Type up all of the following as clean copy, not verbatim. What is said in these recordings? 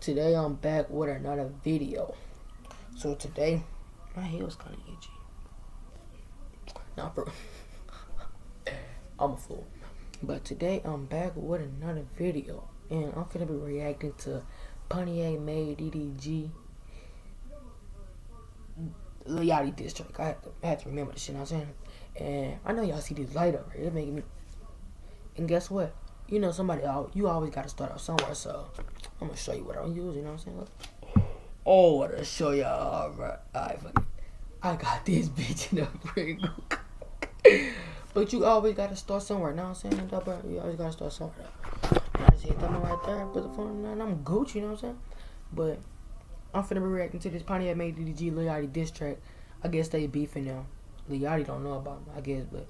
Today I'm back with another video. So today, my hair was kind of itchy. Nah, bro. I'm a fool. But today I'm back with another video. And I'm finna be reacting to PontiacMadeDDG LIL YACHTY diss track. I had to remember this shit, you know what I'm saying? And I know y'all see this light up here. It's making me... And guess what? You know you always gotta start out somewhere, so I'm gonna show you what I'm using, you know what I'm saying? Look. Oh, what to show y'all, alright, I got this bitch in the ring. But you always gotta start somewhere, you know what I'm saying? You always gotta start somewhere. I just hit that one right there, put the phone on, and I'm Gucci, you know what I'm saying? But I'm finna be reacting to this PontiacMadeDDG LIL YACHTY diss track. I guess they beefing now. LIL YACHTY don't know about me, I guess, but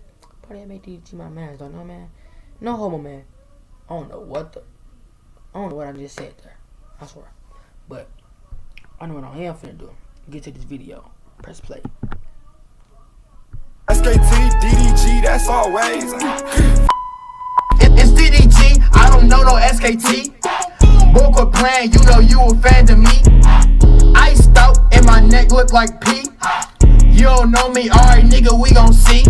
PontiacMadeDDG, my man, don't know, man. No homo, man. I don't know what I just said there. I swear. But I know what I am finna do. Get to this video. Press play. SKT, DDG, that's always. It's DDG, I don't know no SKT. Book a plan, you know you a fan to me. Iced out and my neck look like P. You don't know me, alright nigga, we gon' see.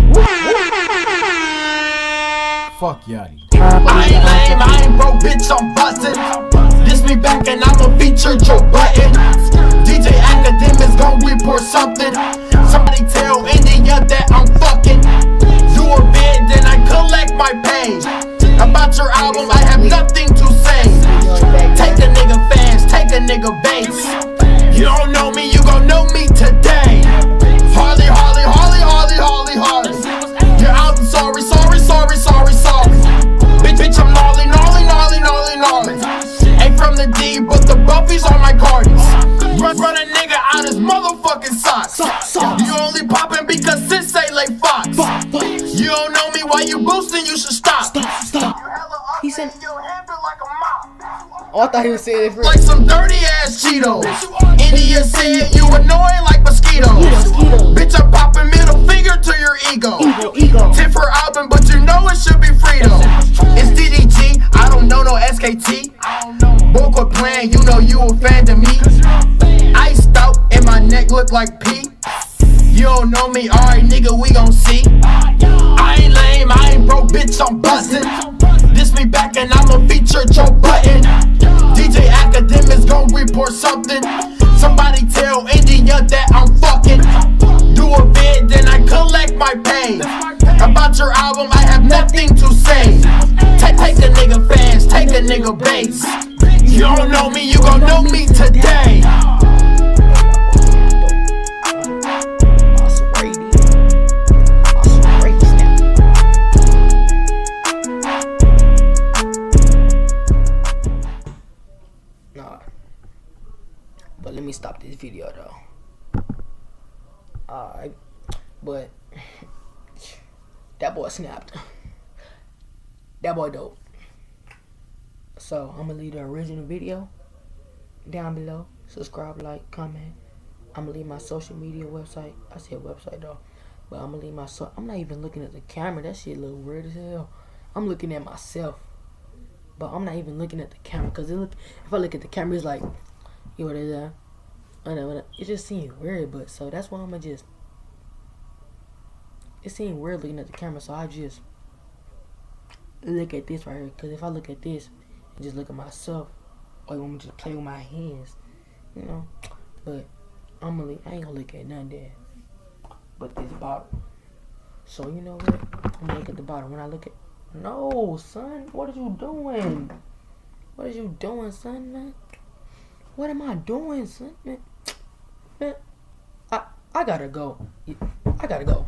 Fuck Yachty. I ain't lame, I ain't broke, bitch, I'm bustin'. Diss me back and I'ma feature Joe Button. DJ Academics gon' report something. Somebody tell India that I'm fucking. Do a bid, then I collect my pay. About your album, I have nothing to say. Take a nigga fast, take a nigga bass. You don't know me, you gon' know me today. Harley, Harley, Harley, Harley, Harley, Harley. Your album, sorry. Bitch, I'm gnarly, gnarly, gnarly, gnarly, gnarly. Ain't from the D, but the buffies on my cardies. Run a nigga out his motherfucking socks. You only poppin' because sis say like Fox. You don't know me, why you boosting, you should stop. He said... Oh, I thought he was saying it for like some dirty ass Cheetos. India said you annoying like mosquitoes. Bitch, I'm popping middle finger to your ego. Tip for album, but you know it should be Frito. It's DDG, I don't know no SKT. Book a plan, you know you a fan to me. Iced out and my neck look like P. You don't know me, alright nigga, we gon' see. I ain't lame, I ain't broke, bitch, I'm bustin'. Diss me back and I'ma feature Joe Button. DJ Academics gon' report something. Somebody tell India that I'm fucking. Do a bid, then I collect my pay. About your album, I have nothing to say. Take a nigga fast, take a nigga bass. You don't know me, you gon' know me today. But let me stop this video though. Alright. But that boy snapped. That boy dope. So I'm gonna leave the original video down below. Subscribe, like, comment. I'm gonna leave my social media website. I said website though. But I'm gonna leave my I'm not even looking at the camera. That shit look weird as hell. I'm looking at myself. But I'm not even looking at the camera, cause if I look at the camera, it's like, you know what it is? It just seems weird, but so that's why I'ma just. It seems weird looking at the camera, so I just look at this right here. Cause if I look at this and just look at myself, or you want me to just play with my hands, you know. But I ain't gonna look at none there. But this bottle. So you know what? I'm gonna look at the bottom. When I look at. No, son. What are you doing? What are you doing, son, man? What am I doing, son? Man, I gotta go. I gotta go.